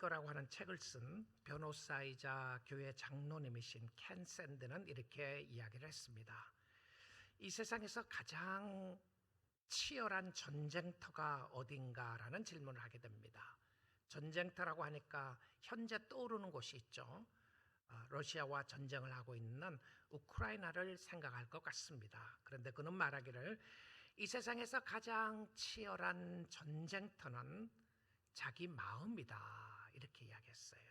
거라고 하는 책을 쓴 변호사이자 교회 장로님이신 켄 샌드는 이렇게 이야기를 했습니다. 이 세상에서 가장 치열한 전쟁터가 어딘가라는 질문을 하게 됩니다. 전쟁터라고 하니까 현재 떠오르는 곳이 있죠. 러시아와 전쟁을 하고 있는 우크라이나를 생각할 것 같습니다. 그런데 그는 말하기를 이 세상에서 가장 치열한 전쟁터는 자기 마음이다, 이렇게 이야기했어요.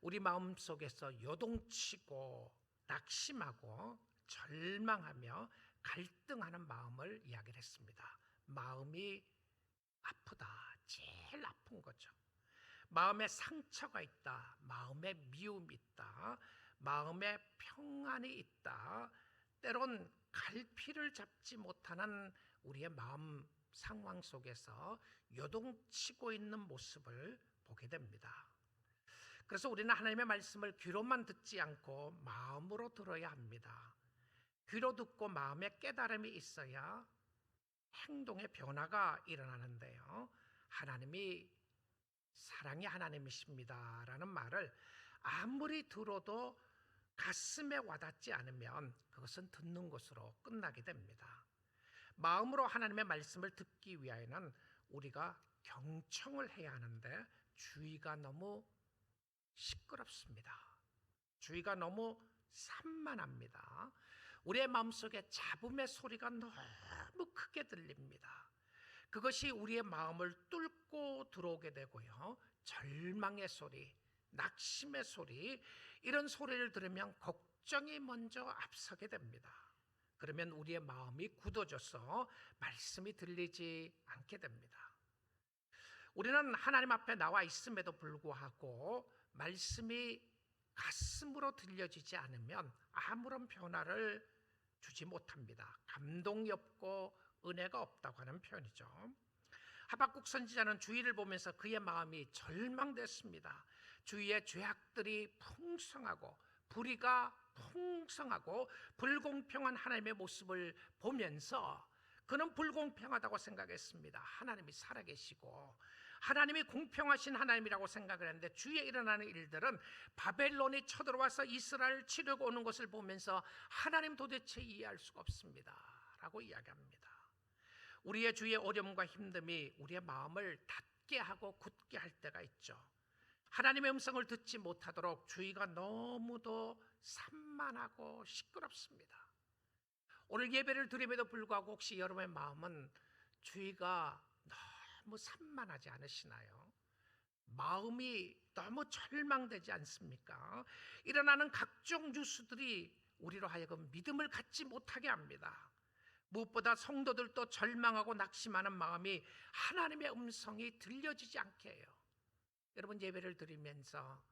우리 마음 속에서 요동치고 낙심하고 절망하며 갈등하는 마음을 이야기를 했습니다. 마음이 아프다, 제일 아픈 거죠. 마음에 상처가 있다, 마음에 미움이 있다, 마음에 평안이 있다, 때론 갈피를 잡지 못하는 우리의 마음 상황 속에서 요동치고 있는 모습을 보게 됩니다. 그래서 우리는 하나님의 말씀을 귀로만 듣지 않고 마음으로 들어야 합니다. 귀로 듣고 마음에 깨달음이 있어야 행동의 변화가 일어나는데요, 하나님이 사랑의 하나님이십니다 라는 말을 아무리 들어도 가슴에 와닿지 않으면 그것은 듣는 것으로 끝나게 됩니다. 마음으로 하나님의 말씀을 듣기 위하여는 우리가 경청을 해야 하는데 주위가 너무 시끄럽습니다. 주위가 너무 산만합니다. 우리의 마음속에 잡음의 소리가 너무 크게 들립니다. 그것이 우리의 마음을 뚫고 들어오게 되고요, 절망의 소리, 낙심의 소리, 이런 소리를 들으면 걱정이 먼저 앞서게 됩니다. 그러면 우리의 마음이 굳어져서 말씀이 들리지 않게 됩니다. 우리는 하나님 앞에 나와 있음에도 불구하고 말씀이 가슴으로 들려지지 않으면 아무런 변화를 주지 못합니다. 감동이 없고 은혜가 없다고 하는 표현이죠. 하박국 선지자는 주위를 보면서 그의 마음이 절망됐습니다. 주위의 죄악들이 풍성하고 불의가 풍성하고 불공평한 하나님의 모습을 보면서 그는 불공평하다고 생각했습니다. 하나님이 살아계시고 하나님이 공평하신 하나님이라고 생각을 했는데 주위에 일어나는 일들은 바벨론이 쳐들어와서 이스라엘을 치려고 오는 것을 보면서 하나님 도대체 이해할 수가 없습니다 라고 이야기합니다. 우리의 주위의 어려움과 힘듦이 우리의 마음을 닫게 하고 굳게 할 때가 있죠. 하나님의 음성을 듣지 못하도록 주위가 너무도 산만하고 시끄럽습니다. 오늘 예배를 드림에도 불구하고 혹시 여러분의 마음은 주위가 너무 산만하지 않으시나요? 마음이 너무 절망되지 않습니까? 일어나는 각종 뉴스들이 우리로 하여금 믿음을 갖지 못하게 합니다. 무엇보다 성도들도 절망하고 낙심하는 마음이 하나님의 음성이 들려지지 않게 해요. 여러분, 예배를 드리면서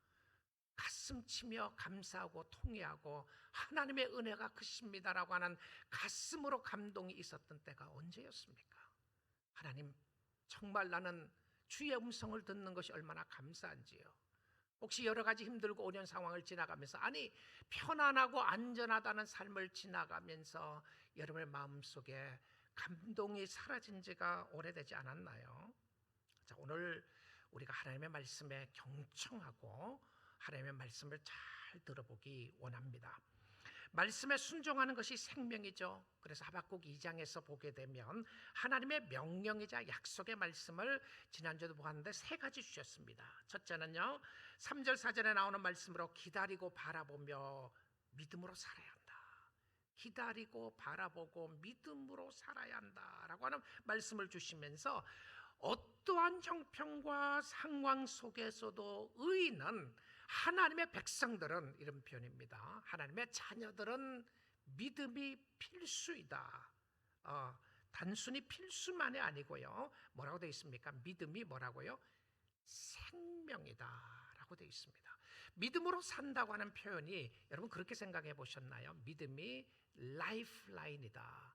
가슴 치며 감사하고 통회하고 하나님의 은혜가 크십니다라고 하는 가슴으로 감동이 있었던 때가 언제였습니까? 하나님, 정말 나는 주의 음성을 듣는 것이 얼마나 감사한지요. 혹시 여러 가지 힘들고 어려운 상황을 지나가면서, 아니 편안하고 안전하다는 삶을 지나가면서 여러분의 마음속에 감동이 사라진 지가 오래되지 않았나요? 자, 오늘 우리가 하나님의 말씀에 경청하고 하나님의 말씀을 잘 들어보기 원합니다. 말씀에 순종하는 것이 생명이죠. 그래서 하박국 2장에서 보게 되면 하나님의 명령이자 약속의 말씀을 지난주에도 보았는데 세 가지 주셨습니다. 첫째는요, 3절 4절에 나오는 말씀으로 기다리고 바라보며 믿음으로 살아야 한다. 기다리고 바라보고 믿음으로 살아야 한다라고 하는 말씀을 주시면서 어떠한 형편과 상황 속에서도 의인은, 하나님의 백성들은, 이런 표현입니다, 하나님의 자녀들은 믿음이 필수이다. 단순히 필수만이 아니고요, 뭐라고 되어 있습니까? 믿음이 뭐라고요? 생명이다 라고 되어 있습니다. 믿음으로 산다고 하는 표현이, 여러분 그렇게 생각해 보셨나요? 믿음이 라이프라인이다.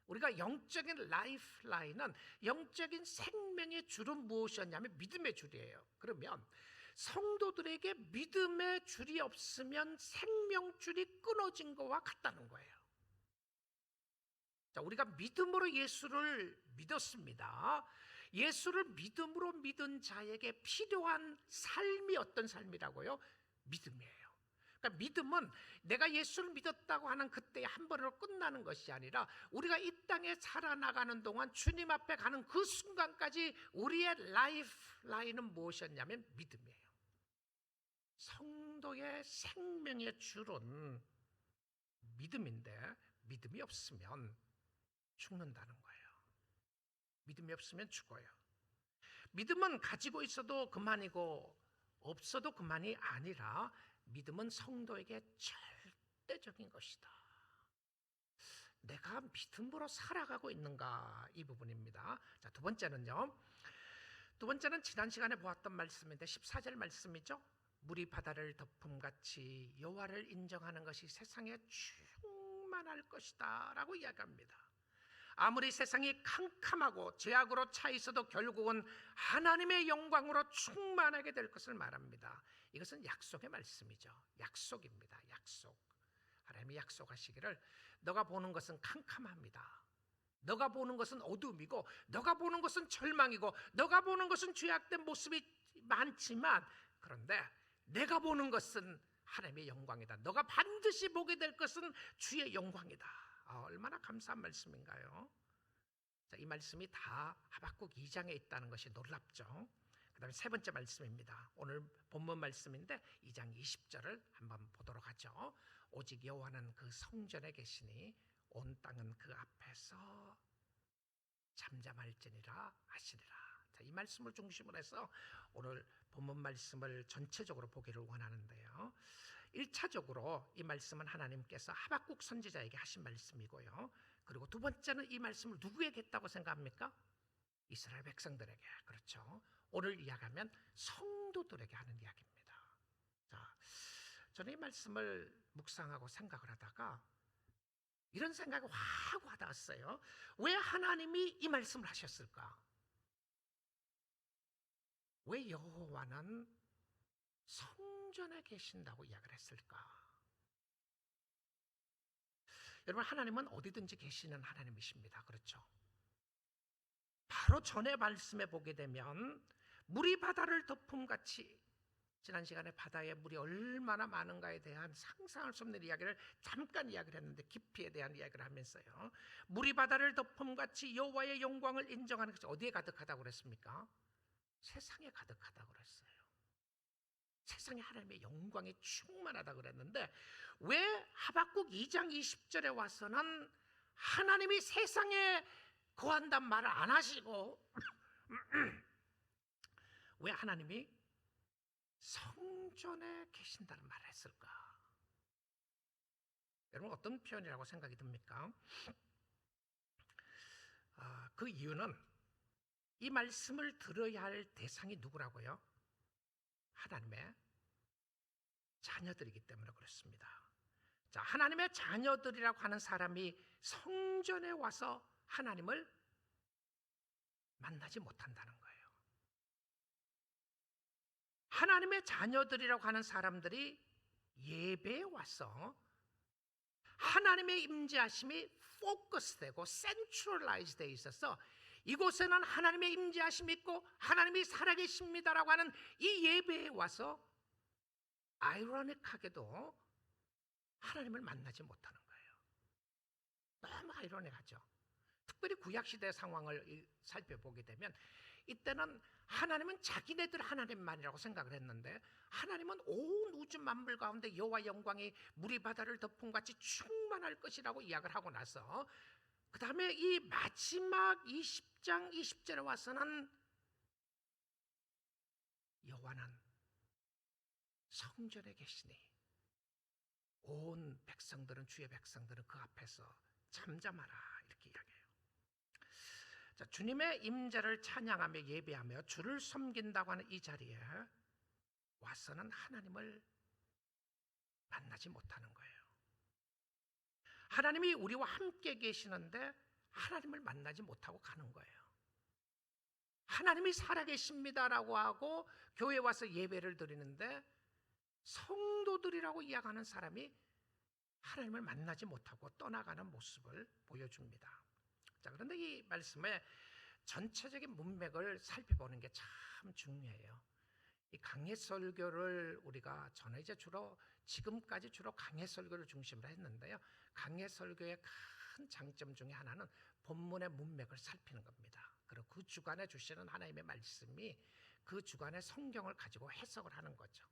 우리가 영적인 라이프라인은, 영적인 생명의 줄은 무엇이었냐면 믿음의 줄이에요. 그러면 성도들에게 믿음의 줄이 없으면 생명줄이 끊어진 것과 같다는 거예요. 자, 우리가 믿음으로 예수를 믿었습니다. 예수를 믿음으로 믿은 자에게 필요한 삶이 어떤 삶이라고요? 믿음이에요. 그러니까 믿음은 내가 예수를 믿었다고 하는 그때 한 번으로 끝나는 것이 아니라 우리가 이 땅에 살아나가는 동안 주님 앞에 가는 그 순간까지 우리의 라이프 라인은 무엇이었냐면 믿음이에요. 성도의 생명의 줄은 믿음인데 믿음이 없으면 죽는다는 거예요. 믿음이 없으면 죽어요. 믿음은 가지고 있어도 그만이고 없어도 그만이 아니라 믿음은 성도에게 절대적인 것이다. 내가 믿음으로 살아가고 있는가, 이 부분입니다. 자, 두 번째는요. 두 번째는 지난 시간에 보았던 말씀인데 14절 말씀이죠. 물이 바다를 덮음같이 여호와를 인정하는 것이 세상에 충만할 것이다 라고 이야기합니다. 아무리 세상이 캄캄하고 죄악으로 차 있어도 결국은 하나님의 영광으로 충만하게 될 것을 말합니다. 이것은 약속의 말씀이죠. 약속입니다. 약속. 하나님이 약속하시기를 너가 보는 것은 캄캄합니다. 너가 보는 것은 어둠이고 너가 보는 것은 절망이고 너가 보는 것은 죄악된 모습이 많지만 그런데 내가 보는 것은 하나님의 영광이다. 너가 반드시 보게 될 것은 주의 영광이다. 얼마나 감사한 말씀인가요? 자, 이 말씀이 다 하박국 2장에 있다는 것이 놀랍죠. 그 다음에 세 번째 말씀입니다. 오늘 본문 말씀인데 2장 20절을 한번 보도록 하죠. 오직 여호와는 그 성전에 계시니 온 땅은 그 앞에서 잠잠할지니라 하시니라. 자, 이 말씀을 중심으로 해서 오늘 본문 말씀을 전체적으로 보기를 원하는데요. 1차적으로 이 말씀은 하나님께서 하박국 선지자에게 하신 말씀이고요. 그리고 두 번째는 이 말씀을 누구에게 했다고 생각합니까? 이스라엘 백성들에게. 그렇죠. 오늘 이야기하면 성도들에게 하는 이야기입니다. 자, 저는 이 말씀을 묵상하고 생각을 하다가 이런 생각이 확 와닿았어요. 왜 하나님이 이 말씀을 하셨을까? 왜 여호와는 성전에 계신다고 이야기를 했을까? 여러분, 하나님은 어디든지 계시는 하나님이십니다. 그렇죠? 바로 전에 말씀에 보게 되면 물이 바다를 덮음같이, 지난 시간에 바다에 물이 얼마나 많은가에 대한 상상할 수 없는 이야기를 잠깐 이야기를 했는데 깊이에 대한 이야기를 하면서요, 물이 바다를 덮음같이 여호와의 영광을 인정하는 것이 어디에 가득하다고 그랬습니까? 세상에 가득하다고 그랬어요. 세상에 하나님의 영광이 충만하다고 그랬는데 왜 하박국 2장 20절에 와서는 하나님이 세상에 거한단 말을 안 하시고 왜 하나님이 성전에 계신다는 말을 했을까? 여러분, 어떤 표현이라고 생각이 듭니까? 그 이유는 이 말씀을 들어야 할 대상이 누구라고요? 하나님의 자녀들이기 때문에 그렇습니다. 자, 하나님의 자녀들이라고 하는 사람이 성전에 와서 하나님을 만나지 못한다는 거예요. 하나님의 자녀들이라고 하는 사람들이 예배에 와서 하나님의 임재하심이 포커스되고 센트럴라이즈 되어 있어서 이곳에는 하나님의 임재하심이 있고 하나님이 살아계십니다라고 하는 이 예배에 와서 아이러닉하게도 하나님을 만나지 못하는 거예요. 너무 아이러닉하죠. 특별히 구약시대 상황을 살펴보게 되면 이때는 하나님은 자기네들 하나님만이라고 생각을 했는데 하나님은 온 우주 만물 가운데 여호와 영광이 물이 바다를 덮음같이 충만할 것이라고 이야기를 하고 나서 그 다음에 이 마지막 20장 20절에 와서는 여호와는 성전에 계시니 온 백성들은, 주의 백성들은 그 앞에서 잠잠하라, 이렇게 이야기해요. 자, 주님의 임재를 찬양하며 예배하며 주를 섬긴다고 하는 이 자리에 와서는 하나님을 만나지 못하는 거예요. 하나님이 우리와 함께 계시는데 하나님을 만나지 못하고 가는 거예요. 하나님이 살아계십니다라고 하고 교회에 와서 예배를 드리는데 성도들이라고 이야기하는 사람이 하나님을 만나지 못하고 떠나가는 모습을 보여줍니다. 자, 그런데 이 말씀에 전체적인 문맥을 살펴보는 게 참 중요해요. 이 강해 설교를 우리가 저는 이제 지금까지 주로 강해 설교를 중심으로 했는데요. 강해 설교의 큰 장점 중에 하나는 본문의 문맥을 살피는 겁니다. 그리고 그 주간에 주시는 하나님의 말씀이 그 주간의 성경을 가지고 해석을 하는 거죠.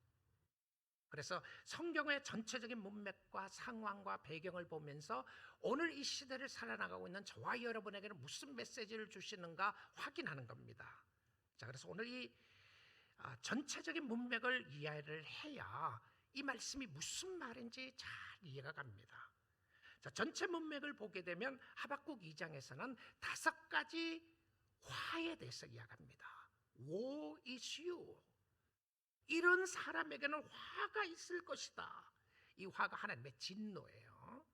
그래서 성경의 전체적인 문맥과 상황과 배경을 보면서 오늘 이 시대를 살아나가고 있는 저와 여러분에게는 무슨 메시지를 주시는가 확인하는 겁니다. 자, 그래서 오늘 이 전체적인 문맥을 이해를 해야 이 말씀이 무슨 말인지 잘 이해가 갑니다. 자, 전체 문맥을 보게 되면 하박국 2장에서는 5가지 화에 대해서 이야기합니다. Woe is you. 이런 사람에게는 화가 있을 것이다. 이 화가 하나님의 진노예요.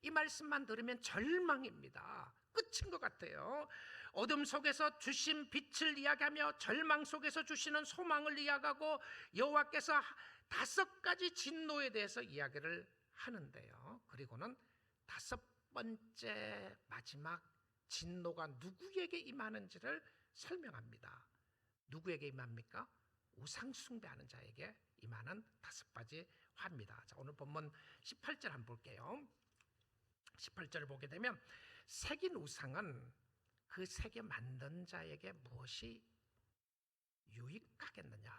이 말씀만 들으면 절망입니다. 끝인 것 같아요. 어둠 속에서 주신 빛을 이야기하며 절망 속에서 주시는 소망을 이야기하고 여호와께서 5가지 진노에 대해서 이야기를 하는데요. 그리고는 5번째 마지막 진노가 누구에게 임하는지를 설명합니다. 누구에게 임합니까? 우상 숭배하는 자에게 임하는 5가지 화입니다. 자, 오늘 본문 18절 한번 볼게요. 18절을 보게 되면 새긴 우상은 그 새겨 만든 자에게 무엇이 유익하겠느냐?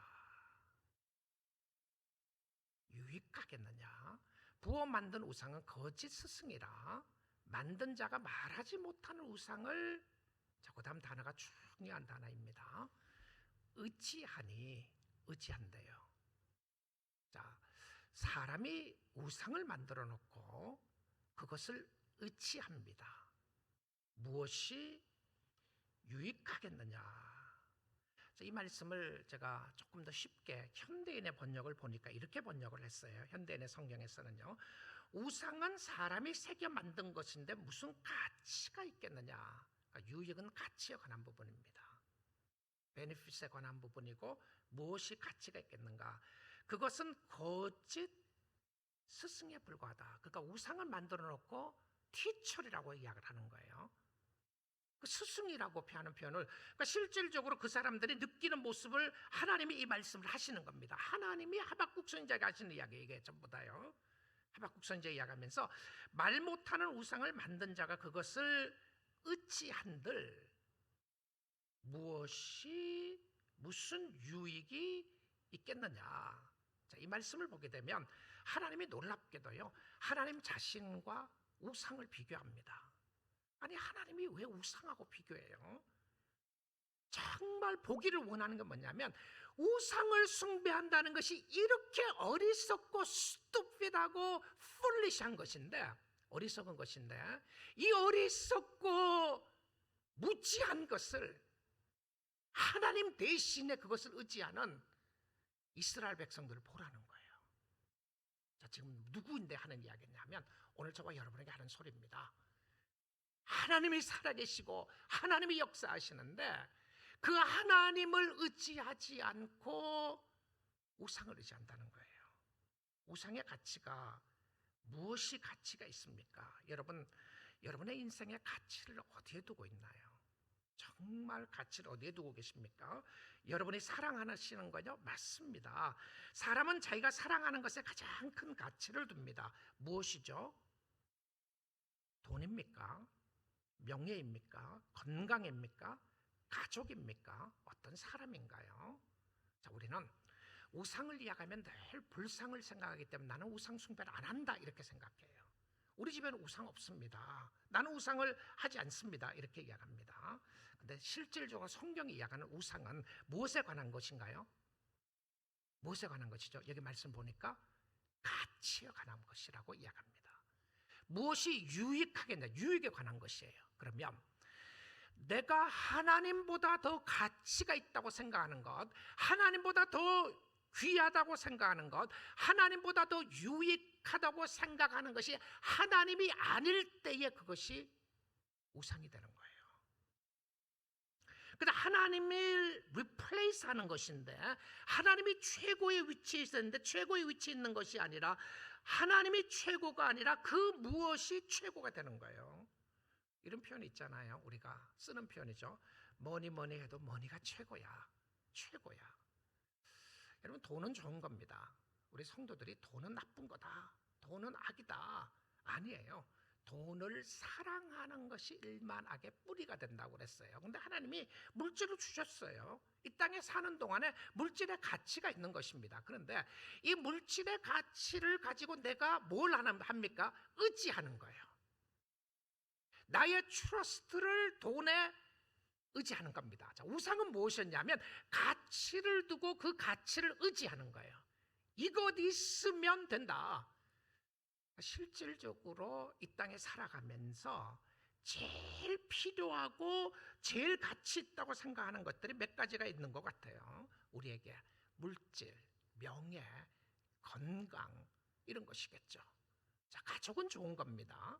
유익하겠느냐? 부어 만든 우상은 거짓 스승이라 만든 자가 말하지 못하는 우상을, 자, 그 다음 단어가 중요한 단어입니다. 의지한대요. 자, 사람이 우상을 만들어 놓고 그것을 의지합니다. 무엇이 유익하겠느냐? 이 말씀을 제가 조금 더 쉽게 현대인의 번역을 보니까 이렇게 번역을 했어요. 현대인의 성경에서는요, 우상은 사람이 새겨 만든 것인데 무슨 가치가 있겠느냐? 그러니까 유익은 가치에 관한 부분입니다. 베네핏에 관한 부분이고, 무엇이 가치가 있겠는가? 그것은 거짓 스승에 불과하다. 그러니까 우상을 만들어 놓고 티처리라고 이야기를 하는 거예요. 그 스승이라고 표하는 표현을, 그러니까 실질적으로 그 사람들이 느끼는 모습을 하나님이 이 말씀을 하시는 겁니다. 하나님이 하박국 선지자가 하시는 이야기, 이게 전부 다요. 하박국 선지자 이야기하면서 말 못하는 우상을 만든 자가 그것을 의지한들 무슨 유익이 있겠느냐? 자, 이 말씀을 보게 되면 하나님이 놀랍게도요, 하나님 자신과 우상을 비교합니다. 아니, 하나님이 왜 우상하고 비교해요? 정말 보기를 원하는 건 뭐냐면, 우상을 숭배한다는 것이 이렇게 어리석고 stupid하고 foolish한 것인데, 어리석은 것인데, 이 어리석고 무지한 것을 하나님 대신에 그것을 의지하는 이스라엘 백성들을 보라는 거예요. 자, 지금 누구인데 하는 이야기냐면 오늘 저와 여러분에게 하는 소리입니다. 하나님이 살아계시고 하나님이 역사하시는데 그 하나님을 의지하지 않고 우상을 의지한다는 거예요. 우상의 가치가, 무엇이 가치가 있습니까? 여러분의 인생의 가치를 어디에 두고 있나요? 정말 가치를 어디에 두고 계십니까? 여러분이 사랑하시는 거요? 맞습니다. 사람은 자기가 사랑하는 것에 가장 큰 가치를 둡니다. 무엇이죠? 돈입니까? 명예입니까? 건강입니까? 가족입니까? 어떤 사람인가요? 자, 우리는 우상을 이야기하면 늘 불상을 생각하기 때문에 나는 우상 숭배를 안 한다, 이렇게 생각해요. 우리 집에는 우상 없습니다. 나는 우상을 하지 않습니다, 이렇게 이야기합니다. 근데 실질적으로 성경이 이야기하는 우상은 무엇에 관한 것인가요? 무엇에 관한 것이죠? 여기 말씀 보니까 가치에 관한 것이라고 이야기합니다. 무엇이 유익하겠냐? 유익에 관한 것이에요. 그러면 내가 하나님보다 더 가치가 있다고 생각하는 것, 하나님보다 더 귀하다고 생각하는 것, 하나님보다 더 유익하다고 생각하는 것이 하나님이 아닐 때에 그것이 우상이 되는 거예요. 근데 하나님을 리플레이스 하는 것인데, 하나님이 최고의 위치에 있었는데 최고의 위치에 있는 것이 아니라 하나님이 최고가 아니라 그 무엇이 최고가 되는 거예요. 이런 표현이 있잖아요. 우리가 쓰는 표현이죠. 뭐니 해도 머니가 최고야. 최고야. 여러분, 돈은 좋은 겁니다. 우리 성도들이 돈은 나쁜 거다, 돈은 악이다, 아니에요. 돈을 사랑하는 것이 일만악의 뿌리가 된다고 그랬어요. 근데 하나님이 물질을 주셨어요. 이 땅에 사는 동안에 물질의 가치가 있는 것입니다. 그런데 이 물질의 가치를 가지고 내가 뭘 합니까? 의지하는 거예요. 나의 트러스트를 돈에 의지하는 겁니다. 자, 우상은 무엇이었냐면 가치를 두고 그 가치를 의지하는 거예요. 이것 있으면 된다. 실질적으로 이 땅에 살아가면서 제일 필요하고 제일 가치 있다고 생각하는 것들이 몇 가지가 있는 것 같아요. 우리에게 물질, 명예, 건강, 이런 것이겠죠. 자, 가족은 좋은 겁니다.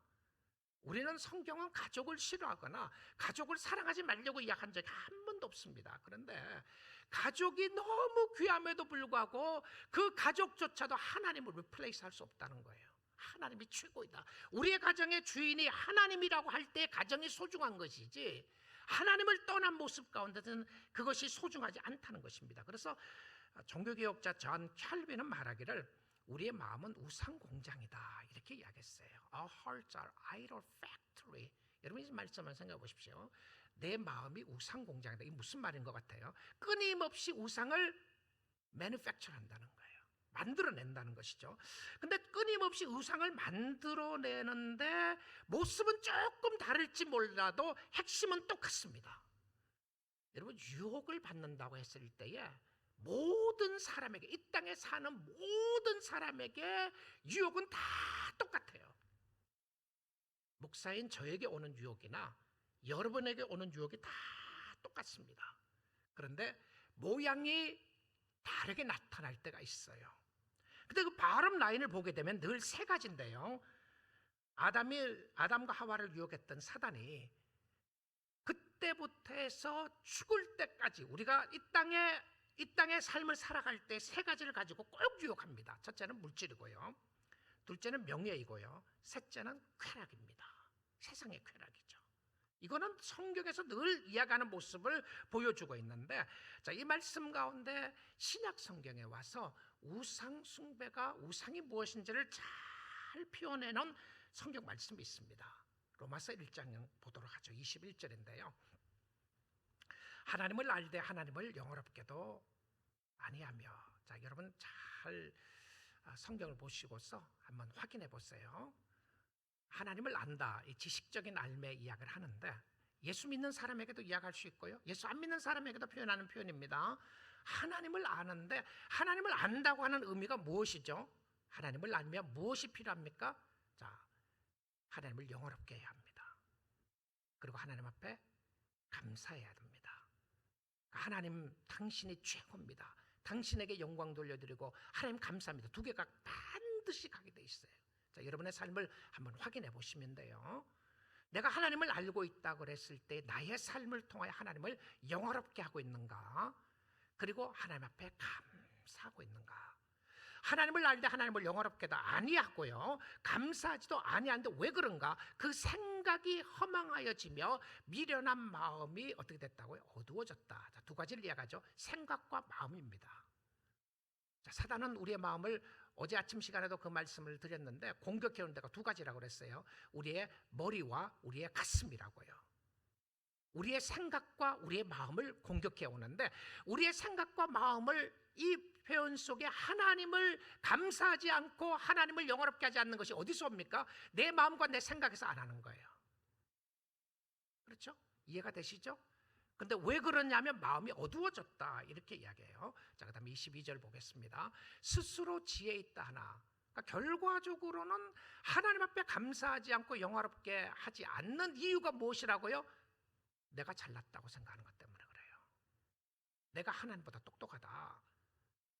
우리는 성경은 가족을 싫어하거나 가족을 사랑하지 말려고 이야기한 적이 한 번도 없습니다. 그런데 가족이 너무 귀함에도 불구하고 그 가족조차도 하나님을 리플레이스 할 수 없다는 거예요. 하나님이 최고이다. 우리의 가정의 주인이 하나님이라고 할 때 가정이 소중한 것이지, 하나님을 떠난 모습 가운데는 그것이 소중하지 않다는 것입니다. 그래서 종교개혁자 존 캘빈은 말하기를 우리의 마음은 우상 공장이다, 이렇게 이야기했어요. Our hearts are idol factory. 여러분, 이 말씀을 생각해 보십시오. 내 마음이 우상 공장이다. 이게 무슨 말인 것 같아요? 끊임없이 우상을 manufacture 한다는 거예요. 만들어낸다는 것이죠. 근데 끊임없이 우상을 만들어내는데 모습은 조금 다를지 몰라도 핵심은 똑같습니다. 여러분, 유혹을 받는다고 했을 때에 모든 사람에게, 이 땅에 사는 모든 사람에게 유혹은 다 똑같아요. 목사인 저에게 오는 유혹이나 여러분에게 오는 유혹이 다 똑같습니다. 그런데 모양이 다르게 나타날 때가 있어요. 근데 그 바람 라인을 보게 되면 늘 세 가지인데요. 아담과 하와를 유혹했던 사단이 그때부터 해서 죽을 때까지 우리가 이 땅의 삶을 살아갈 때 세 가지를 가지고 꼭 유혹합니다. 첫째는 물질이고요, 둘째는 명예이고요, 셋째는 쾌락입니다. 세상의 쾌락이죠. 이거는 성경에서 늘 이야기하는 모습을 보여주고 있는데, 자, 이 말씀 가운데 신약 성경에 와서 우상 숭배가, 우상이 무엇인지를 잘 표현해놓은 성경 말씀이 있습니다. 로마서 1장 보도록 하죠. 21절인데요. 하나님을 알되 하나님을 영어롭게도 아니하며. 자, 여러분 잘 성경을 보시고서 한번 확인해 보세요. 하나님을 안다, 이 지식적인 알매 이야기를 하는데 예수 믿는 사람에게도 이야기할 수 있고요, 예수 안 믿는 사람에게도 표현하는 표현입니다. 하나님을 아는데, 하나님을 안다고 하는 의미가 무엇이죠? 하나님을 알면 무엇이 필요합니까? 자, 하나님을 영어롭게 해야 합니다. 그리고 하나님 앞에 감사해야 됩니다. 하나님, 당신이 최고입니다. 당신에게 영광 돌려드리고 하나님 감사합니다. 두 개가 반드시 가게 돼 있어요. 자, 여러분의 삶을 한번 확인해 보시면 돼요. 내가 하나님을 알고 있다고 그랬을 때 나의 삶을 통하여 하나님을 영화롭게 하고 있는가? 그리고 하나님 앞에 감사하고 있는가? 하나님을 알 때 하나님을 영화롭게도 아니하고요, 감사하지도 아니하는데 왜 그런가? 그 생각이 허망하여지며 미련한 마음이 어떻게 됐다고요? 어두워졌다. 자, 두 가지를 이야기하죠. 생각과 마음입니다. 자, 사단은 우리의 마음을, 어제 아침 시간에도 그 말씀을 드렸는데, 공격해오는 데가 두 가지라고 그랬어요. 우리의 머리와 우리의 가슴이라고요. 우리의 생각과 우리의 마음을 공격해 오는데, 우리의 생각과 마음을, 이 표현 속에 하나님을 감사하지 않고 하나님을 영화롭게 하지 않는 것이 어디서 옵니까? 내 마음과 내 생각에서 안 하는 거예요. 그렇죠? 이해가 되시죠? 근데 왜 그러냐면 마음이 어두워졌다, 이렇게 이야기해요. 자, 그 다음에 22절 보겠습니다. 스스로 지혜 있다 하나. 그러니까 결과적으로는 하나님 앞에 감사하지 않고 영화롭게 하지 않는 이유가 무엇이라고요? 내가 잘났다고 생각하는 것 때문에 그래요. 내가 하나님보다 똑똑하다,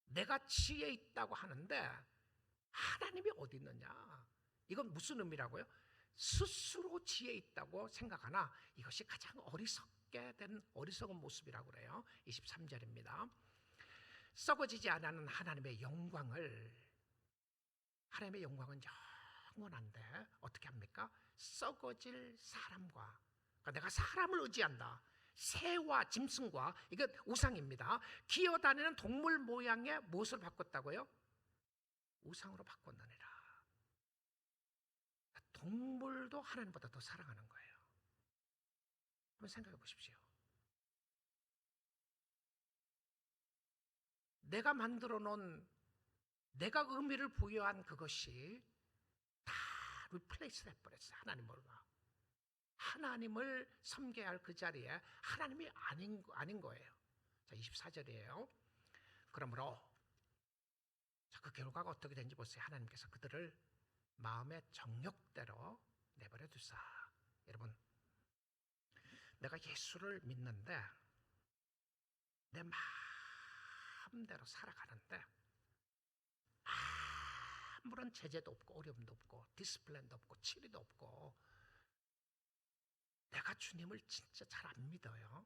내가 지혜 있다고 하는데 하나님이 어디 있느냐? 이건 무슨 의미라고요? 스스로 지혜 있다고 생각하나 이것이 가장 어리석게 된 어리석은 모습이라고 그래요. 23절입니다. 썩어지지 않는 하나님의 영광은 영원한데 어떻게 합니까? 썩어질 사람과, 그러니까 내가 사람을 의지한다, 새와 짐승과, 이게 우상입니다. 기어다니는 동물 모양의 무엇을 바꿨다고요? 우상으로 바꿨느니라. 동물도 하나님보다 더 사랑하는 거예요. 한번 생각해 보십시오. 내가 만들어 놓은, 내가 의미를 부여한 그것이 다 리플레이스 해버렸어요. 하나님을 섬겨야 할 그 자리에 하나님이 아닌 거예요. 자, 24절이에요. 그러므로 그 결과가 어떻게 된지 보세요. 하나님께서 그들을 마음의 정욕대로 내버려 두사. 여러분, 내가 예수를 믿는데 내 마음대로 살아가는데 아무런 제재도 없고 어려움도 없고 디스플레인도 없고 치리도 없고, 내가 주님을 진짜 잘 안 믿어요.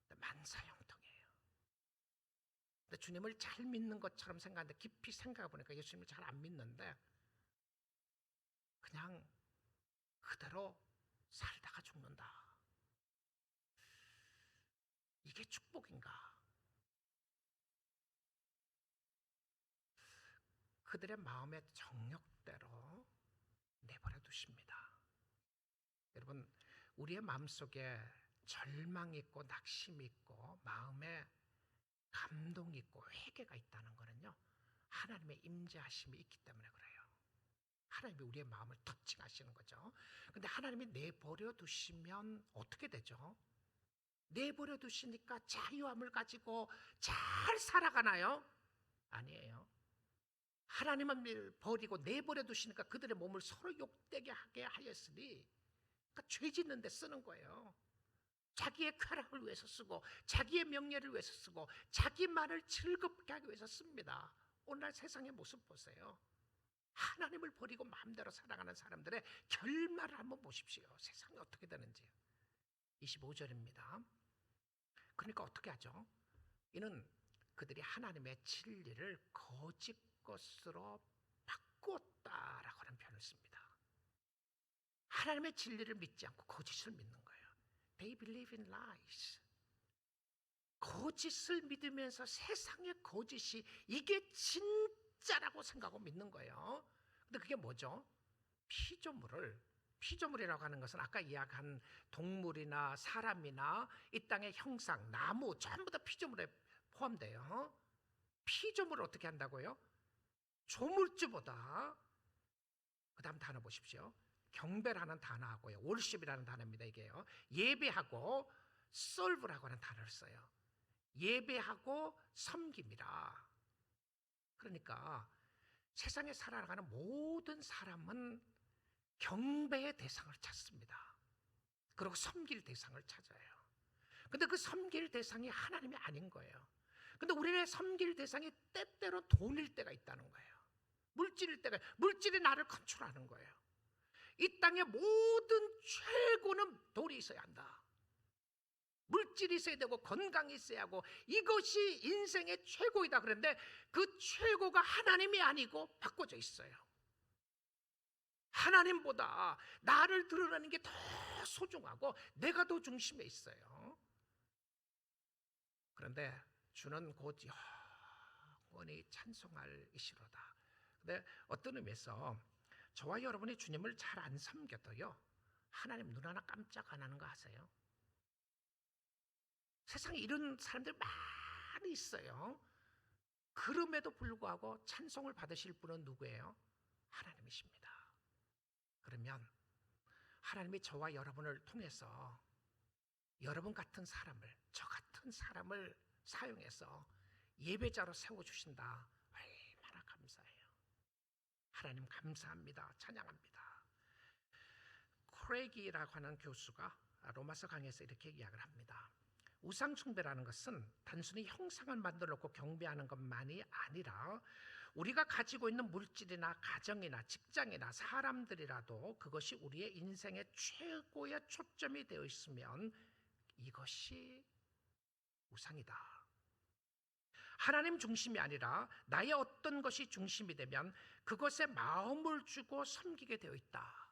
만사형통이에요. 근데 주님을 잘 믿는 것처럼 생각하는데 깊이 생각해 보니까 예수님을 잘 안 믿는데 그냥 그대로 살다가 죽는다. 이게 축복인가? 그들의 마음의 정욕대로 내버려 두십니다. 여러분, 우리의 마음속에 절망이 있고 낙심이 있고 마음에 감동이 있고 회개가 있다는 거는요, 하나님의 임재하심이 있기 때문에 그래요. 하나님이 우리의 마음을 터칭하시는 거죠. 근데 하나님이 내버려 두시면 어떻게 되죠? 내버려 두시니까 자유함을 가지고 잘 살아가나요? 아니에요. 하나님을 버리고 내버려 두시니까 그들의 몸을 서로 욕되게 하게 하였으니, 그러니까 죄 짓는 데 쓰는 거예요. 자기의 쾌락을 위해서 쓰고 자기의 명예를 위해서 쓰고 자기만을 즐겁게 하기 위해서 씁니다. 오늘날 세상의 모습 보세요. 하나님을 버리고 마음대로 살아가는 사람들의 결말을 한번 보십시오. 세상이 어떻게 되는지. 25절입니다. 그러니까 어떻게 하죠? 이는 그들이 하나님의 진리를 거짓 것으로 바꾸었다라고 하는 표현을 씁니다. 하나님의 진리를 믿지 않고 거짓을 믿는 거예요. They believe in lies. 거짓을 믿으면서 세상의 거짓이 이게 진짜라고 생각하고 믿는 거예요. 근데 그게 뭐죠? 피조물이라고 하는 것은 아까 이야기한 동물이나 사람이나 이 땅의 형상, 나무 전부 다 피조물에 포함돼요. 피조물을 어떻게 한다고요? 조물주보다, 그 다음 단어 보십시오. 경배라는 단어하고요, 월십이라는 단어입니다. 이게요, 예배하고 serve라고 하는 단어를 써요. 예배하고 섬깁니다. 그러니까 세상에 살아가는 모든 사람은 경배의 대상을 찾습니다. 그리고 섬길 대상을 찾아요. 근데 그 섬길 대상이 하나님이 아닌 거예요. 근데 우리의 섬길 대상이 때때로 돈일 때가 있다는 거예요. 물질이 나를 컨트롤하는 거예요. 이 땅의 모든 최고는 돈이 있어야 한다. 물질이 있어야 되고 건강이 있어야 하고, 이것이 인생의 최고이다. 그런데 그 최고가 하나님이 아니고 바꿔져 있어요. 하나님보다 나를 드러내는 게 더 소중하고 내가 더 중심에 있어요. 그런데 주는 곧 영원히 찬송할 이시로다. 근데 어떤 의미에서 저와 여러분이 주님을 잘 안 섬겨도요, 하나님 눈 하나 깜짝 안 하는 거 아세요? 세상에 이런 사람들 많이 있어요. 그럼에도 불구하고 찬송을 받으실 분은 누구예요? 하나님이십니다. 그러면 하나님이 저와 여러분을 통해서 여러분 같은 사람을, 저 같은 사람을 사용해서 예배자로 세워주신다. 얼마나 감사해요. 하나님 감사합니다. 찬양합니다. 크레이기라고 하는 교수가 로마서 강의에서 이렇게 이야기를 합니다. 우상 숭배라는 것은 단순히 형상을 만들어 놓고 경배하는 것만이 아니라, 우리가 가지고 있는 물질이나 가정이나 직장이나 사람들이라도 그것이 우리의 인생의 최고의 초점이 되어 있으면 이것이 우상이다. 하나님 중심이 아니라 나의 어떤 것이 중심이 되면 그것에 마음을 주고 섬기게 되어 있다.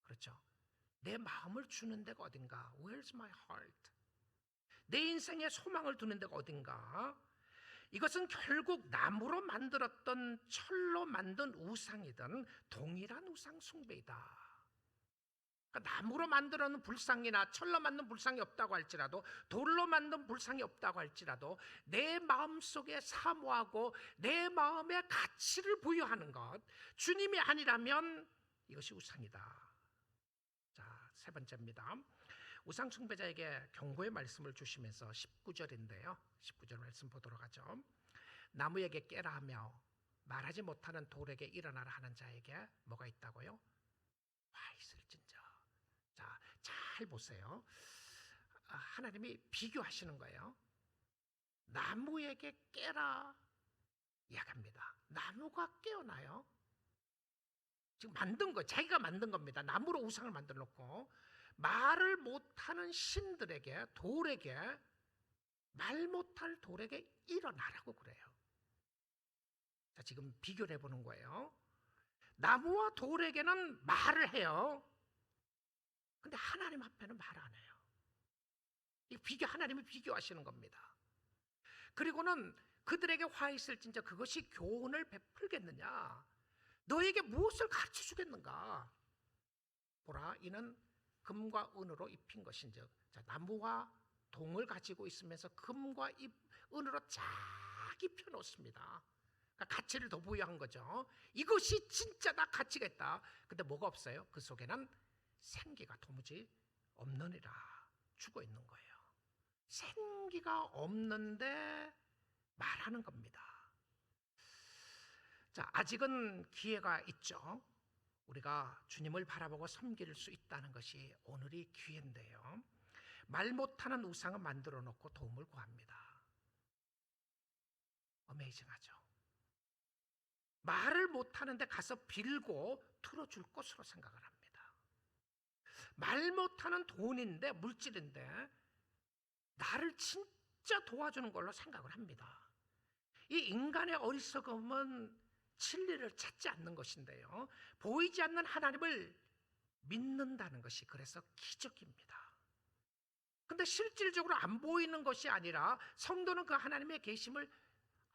그렇죠? 내 마음을 주는 데가 어딘가? Where's my heart? 내 인생에 소망을 두는 데가 어딘가? 이것은 결국 나무로 만들었던 철로 만든 우상이든 동일한 우상 숭배이다. 그러니까 나무로 만들어 놓은 불상이나 철로 만든 불상이 없다고 할지라도, 돌로 만든 불상이 없다고 할지라도 내 마음속에 사모하고 내 마음에 가치를 부여하는 것, 주님이 아니라면 이것이 우상이다. 자, 세 번째입니다. 우상 숭배자에게 경고의 말씀을 주시면서 19절인데요. 19절 말씀 보도록 하죠. 나무에게 깨라 하며 말하지 못하는 돌에게 일어나라 하는 자에게 뭐가 있다고요? 화 있을진저. 자, 잘 보세요. 하나님이 비교하시는 거예요. 나무에게 깨라 이야기합니다. 나무가 깨어나요. 지금 만든 거, 자기가 만든 겁니다. 나무로 우상을 만들어 놓고 말을 못하는 신들에게, 돌에게, 말 못할 돌에게 일어나라고 그래요. 자, 지금 비교를 해보는 거예요. 나무와 돌에게는 말을 해요. 근데 하나님 앞에는 말 안 해요. 이 하나님이 비교하시는 겁니다. 그리고는 그들에게 화 있을진저 그것이 교훈을 베풀겠느냐? 너에게 무엇을 가르쳐 주겠는가? 보라, 이는 금과 은으로 입힌 것인즉. 자, 나무와 동을 가지고 있으면서 금과 은으로 쫙 입혀 놓습니다. 그러니까 가치를 더 부여한 거죠. 이것이 진짜다, 가치가 있다. 근데 뭐가 없어요? 그 속에는 생기가 도무지 없느니라. 죽어 있는 거예요. 생기가 없는데 말하는 겁니다. 자, 아직은 기회가 있죠. 우리가 주님을 바라보고 섬길 수 있다는 것이 오늘이 기회인데요. 말 못하는 우상을 만들어 놓고 도움을 구합니다. 어메이징하죠. 말을 못하는데 가서 빌고 틀어줄 것으로 생각을 합니다. 말 못하는 돈인데, 물질인데 나를 진짜 도와주는 걸로 생각을 합니다. 이 인간의 어리석음은 진리를 찾지 않는 것인데요, 보이지 않는 하나님을 믿는다는 것이 그래서 기적입니다. 근데 실질적으로 안 보이는 것이 아니라 성도는 그 하나님의 계심을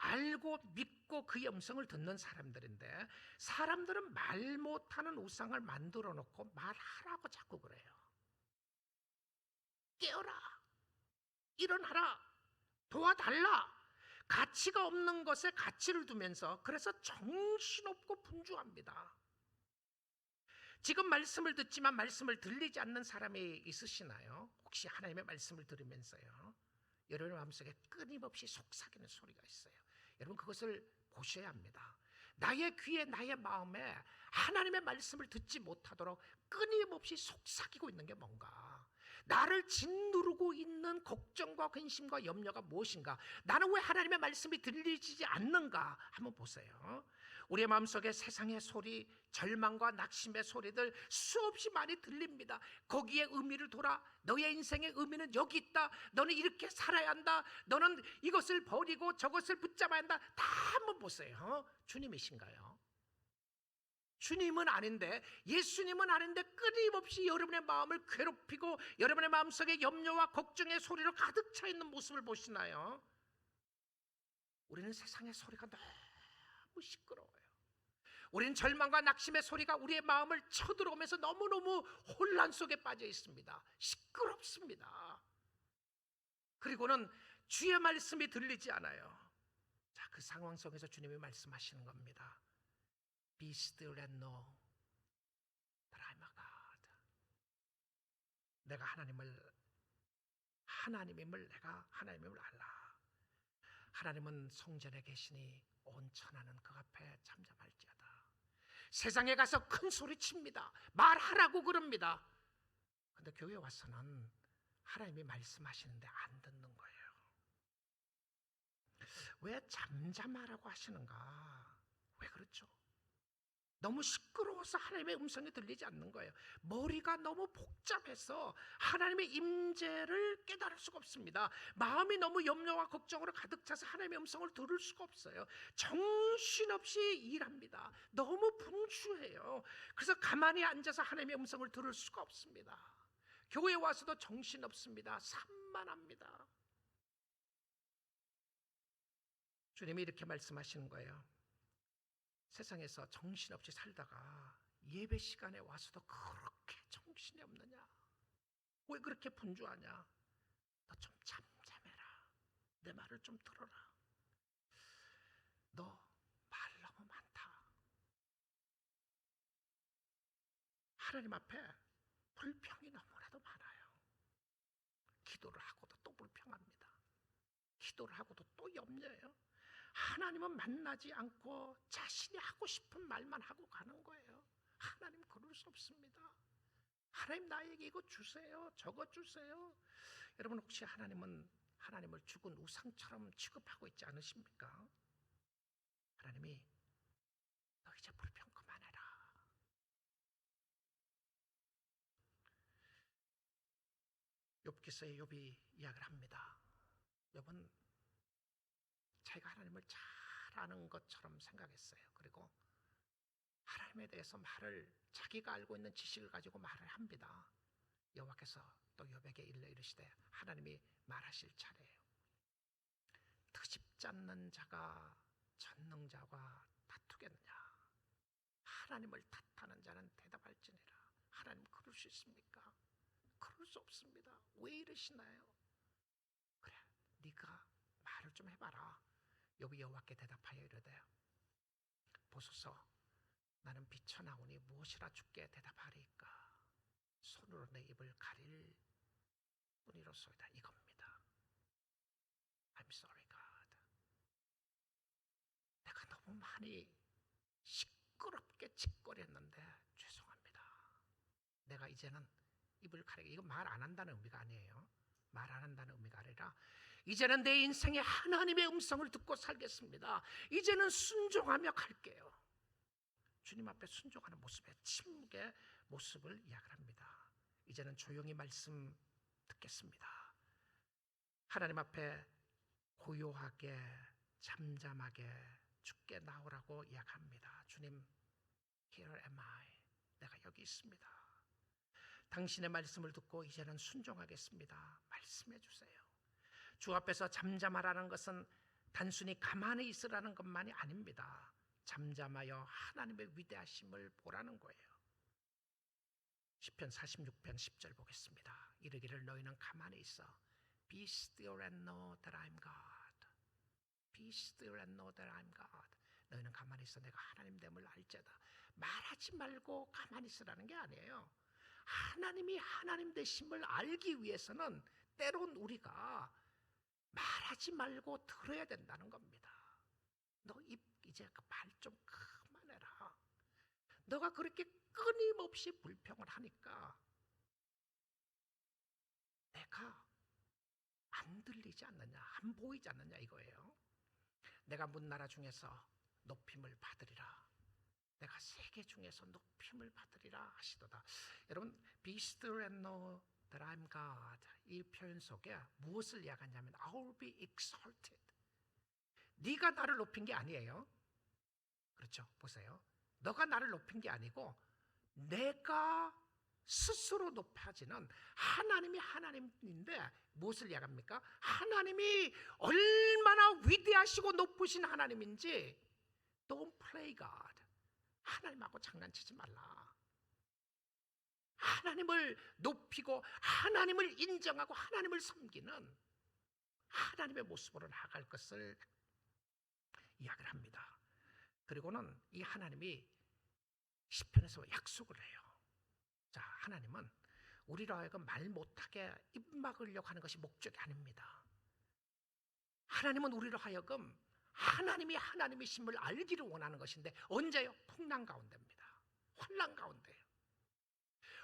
알고 믿고 그의 음성을 듣는 사람들인데, 사람들은 말 못하는 우상을 만들어 놓고 말하라고 자꾸 그래요. 깨어라, 일어나라, 도와달라. 가치가 없는 것에 가치를 두면서 그래서 정신없고 분주합니다. 지금 말씀을 듣지만 말씀을 들리지 않는 사람이 있으시나요? 혹시 하나님의 말씀을 들으면서요, 여러분의 마음속에 끊임없이 속삭이는 소리가 있어요. 여러분, 그것을 보셔야 합니다. 나의 귀에, 나의 마음에 하나님의 말씀을 듣지 못하도록 끊임없이 속삭이고 있는 게 뭔가? 나를 짓누르고 있는 걱정과 근심과 염려가 무엇인가? 나는 왜 하나님의 말씀이 들리지 않는가? 한번 보세요. 우리의 마음속에 세상의 소리, 절망과 낙심의 소리들 수없이 많이 들립니다. 거기에 의미를 둬라. 너의 인생의 의미는 여기 있다. 너는 이렇게 살아야 한다. 너는 이것을 버리고 저것을 붙잡아야 한다. 다 한번 보세요. 주님이신가요? 주님은 아닌데, 예수님은 아닌데 끊임없이 여러분의 마음을 괴롭히고 여러분의 마음속에 염려와 걱정의 소리로 가득 차 있는 모습을 보시나요? 우리는 세상의 소리가 너무 시끄러워요. 우리는 절망과 낙심의 소리가 우리의 마음을 쳐들어오면서 너무너무 혼란 속에 빠져 있습니다. 시끄럽습니다. 그리고는 주의 말씀이 들리지 않아요. 자, 그 상황 속에서 주님이 말씀하시는 겁니다. Be still and know that I'm a God. 내가 하나님임을 내가 하나님임을 알라. 하나님은 성전에 계시니 온 천하는 그 앞에 잠잠할지어다. 세상에 가서 큰 소리 칩니다. 말하라고 그럽니다. 근데 교회에 와서는 하나님이 말씀하시는데 안 듣는 거예요. 왜 잠잠하라고 하시는가? 왜 그렇죠? 너무 시끄러워서 하나님의 음성이 들리지 않는 거예요. 머리가 너무 복잡해서 하나님의 임재를 깨달을 수가 없습니다. 마음이 너무 염려와 걱정으로 가득 차서 하나님의 음성을 들을 수가 없어요. 정신없이 일합니다. 너무 분주해요. 그래서 가만히 앉아서 하나님의 음성을 들을 수가 없습니다. 교회에 와서도 정신없습니다. 산만합니다. 주님이 이렇게 말씀하시는 거예요. 세상에서 정신없이 살다가 예배 시간에 와서도 그렇게 정신이 없느냐? 왜 그렇게 분주하냐? 너 좀 잠잠해라. 내 말을 좀 들어라. 너 말 너무 많다. 하나님 앞에 불평이 너무나도 많아요. 기도를 하고도 또 불평합니다. 기도를 하고도 또 염려해요. 하나님은 만나지 않고 자신이 하고 싶은 말만 하고 가는 거예요. 하나님 그럴 수 없습니다. 하나님 나에게 이거 주세요. 저거 주세요. 여러분 혹시 하나님을 죽은 우상처럼 취급하고 있지 않으십니까? 하나님이 너 이제 불평 그만해라. 욥기서에 욥이 이야기를 합니다. 욥은 자기가 하나님을 잘 아는 것처럼 생각했어요. 그리고 하나님에 대해서 말을 자기가 알고 있는 지식을 가지고 말을 합니다. 여호와께서 또 욥에게 이르시되 하나님이 말하실 차례예요. 트집지 않는 자가 전능자와 다투겠느냐? 하나님을 탓하는 자는 대답할지니라. 하나님 그럴 수 있습니까? 그럴 수 없습니다. 왜 이러시나요? 그래, 네가 말을 좀 해봐라. 욥이 여호와께 대답하여 이르되 보소서 나는 비천하오니 무엇이라 주께 대답하리이까? 손으로 내 입을 가릴 뿐이로소이다. 이겁니다. I'm sorry God. 내가 너무 많이 시끄럽게 짓거렸는데 죄송합니다. 내가 이제는 입을 가리게, 이거 말 안 한다는 의미가 아니에요. 말 안 한다는 의미가 아니라 이제는 내 인생에 하나님의 음성을 듣고 살겠습니다. 이제는 순종하며 갈게요. 주님 앞에 순종하는 모습에 침묵의 모습을 이야기합니다. 이제는 조용히 말씀 듣겠습니다. 하나님 앞에 고요하게 잠잠하게 주께 나오라고 이야기합니다. 주님, here am I. 내가 여기 있습니다. 당신의 말씀을 듣고 이제는 순종하겠습니다. 말씀해 주세요. 주 앞에서 잠잠하라는 것은 단순히 가만히 있으라는 것만이 아닙니다. 잠잠하여 하나님의 위대하심을 보라는 거예요. 시편 46편 10절 보겠습니다. 이르기를 너희는 가만히 있어. Be still and know that I'm God. Be still and know that I'm God. 너희는 가만히 있어. 내가 하나님 됨을 알지다. 말하지 말고 가만히 있으라는 게 아니에요. 하나님이 하나님 되심을 알기 위해서는 때론 우리가 말하지 말고 들어야 된다는 겁니다. 너 이제 그 말 좀 그만해라. 너가 그렇게 끊임없이 불평을 하니까 내가 안 들리지 않느냐, 안 보이지 않느냐 이거예요. 내가 문나라 중에서 높임을 받으리라. 내가 세계 중에서 높임을 받으리라 하시도다. 여러분, be still and know that I'm God. 이 표현 속에 무엇을 이야기하냐면 I will be exalted. 네가 나를 높인 게 아니에요. 그렇죠? 보세요. 너가 나를 높인 게 아니고 내가 스스로 높아지는 하나님이 하나님인데 무엇을 이야기합니까? 하나님이 얼마나 위대하시고 높으신 하나님인지 Don't play God. 하나님하고 장난치지 말라. 하나님을 높이고 하나님을 인정하고 하나님을 섬기는 하나님의 모습으로 나아갈 것을 이야기를 합니다. 그리고는 이 하나님이 시편에서 약속을 해요. 자, 하나님은 우리로 하여금 말 못하게 입 막으려고 하는 것이 목적이 아닙니다. 하나님은 우리로 하여금 하나님이 하나님이심을 알기를 원하는 것인데 언제요? 풍랑 가운데입니다. 환난 가운데요.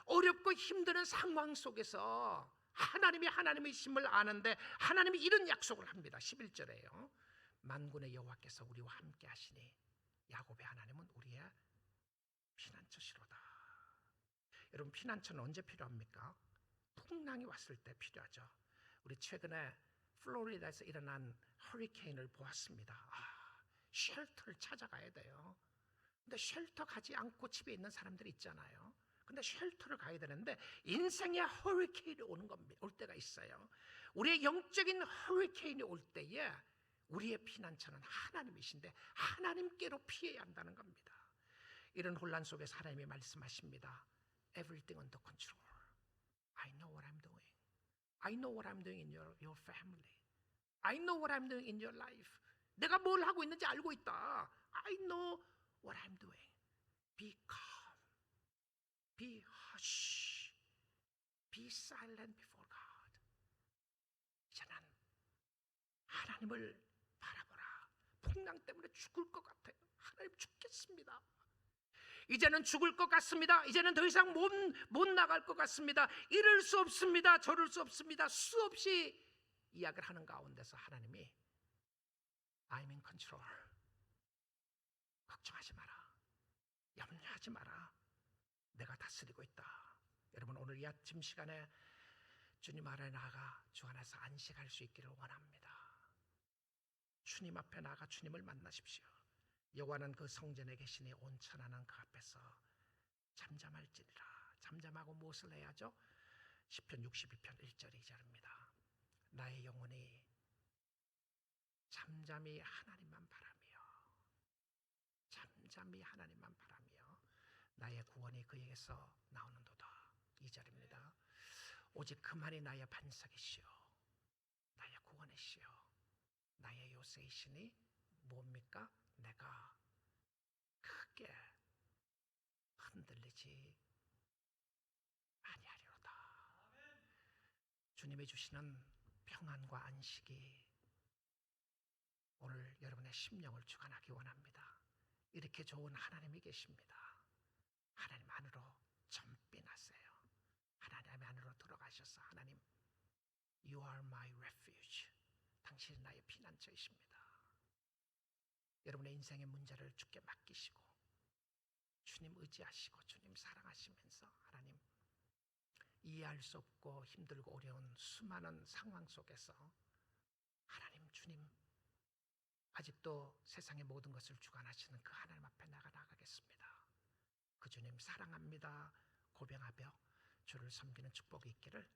어렵고 힘든 상황 속에서 하나님이 하나님이심을 아는데 하나님이 이런 약속을 합니다. 11절에요. 만군의 여호와께서 우리와 함께 하시니 야곱의 하나님은 우리의 피난처시로다. 여러분, 피난처는 언제 필요합니까? 풍랑이 왔을 때 필요하죠. 우리 최근에 플로리다에서 일어난 허리케인을 보았습니다. 쉘터를 찾아가야 돼요. 근데 쉘터 가지 않고 집에 있는 사람들이 있잖아요. 근데 쉘터를 가야 되는데 인생의 허리케인이 오는 겁니다. 올 때가 있어요. 우리의 영적인 허리케인이 올 때에 우리의 피난처는 하나님이신데 하나님께로 피해야 한다는 겁니다. 이런 혼란 속에서 하나님이 말씀하십니다. Everything under control. I know what I'm doing. I know what I'm doing in your family. I know what I'm doing in your life. 내가 뭘 하고 있는지 알고 있다. I know what I'm doing. Be calm. Be hush. Be silent before God. 이제는 하나님을 바라보라. 풍랑 때문에 죽을 것 같아요. 하나님 죽겠습니다. 이제는 죽을 것 같습니다. 이제는 더 이상 못 나갈 것 같습니다. 이럴 수 없습니다. 저럴 수 없습니다. 수없이 이야기를 하는 가운데서 하나님이 I'm in control. 걱정하지 마라. 염려하지 마라. 내가 다스리고 있다. 여러분 오늘 이 아침 시간에 주님 아래 나아가 주 안에서 안식할 수 있기를 원합니다. 주님 앞에 나아가 주님을 만나십시오. 여호와는 그 성전에 계시니 온천하는 그 앞에서 잠잠할지니라. 잠잠하고 무엇을 해야죠? 시편 62편 1절 2절입니다. 나의 영혼이 잠잠히 하나님만 바라며 잠잠히 하나님만 바라며 나의 구원이 그에게서 나오는도다. 2절입니다. 오직 그만이 나의 반석이시오 나의 구원이시오 나의 요새이시니 뭡니까? 내가 크게 흔들리지 아니하리로다. 주님이 주시는 평안과 안식이 오늘 여러분의 심령을 주관하기 원합니다. 이렇게 좋은 하나님이 계십니다. 하나님 안으로 전빈하세요. 하나님 안으로 들어가셔서 하나님 You are my refuge. 당신이 나의 피난처이십니다. 여러분의 인생의 문제를 주께 맡기시고 주님 의지하시고 주님 사랑하시면서 하나님 이해할 수 없고 힘들고 어려운 수많은 상황 속에서 하나님 주님 아직도 세상의 모든 것을 주관하시는 그 하나님 앞에 나가겠습니다. 그 주님 사랑합니다 고백하며 주를 섬기는 축복이 있기를